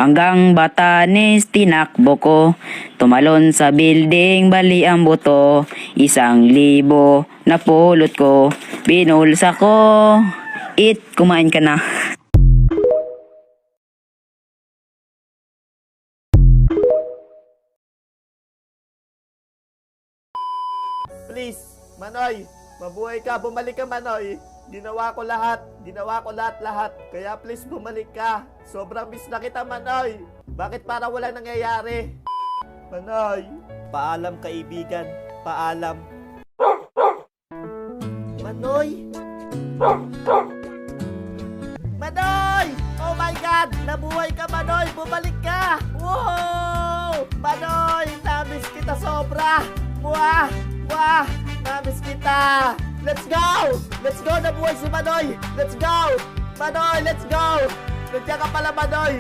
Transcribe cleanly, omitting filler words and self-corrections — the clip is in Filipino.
Hanggang Batanes tinakbo ko, tumalon sa building bali ang buto, 1,000 napulot ko, binulsa ko, kumain ka na. Please, Manoy, mabuhay ka, bumalik ka, Manoy. Ginawa ko lahat. Kaya please, bumalik ka. Sobrang miss na kita, Manoy. Bakit para wala nangyayari? Manoy, paalam kaibigan, paalam. Manoy! Manoy! Oh my God! Nabuhay ka, Manoy! Bumalik ka! Wow! Manoy! Namiss kita sobra! Wah! Wah! Namiss kita! Let's go! Let's go! Nabuhay si Manoy! Let's go! Manoy, let's go! Nandiyan ka pala, Manoy!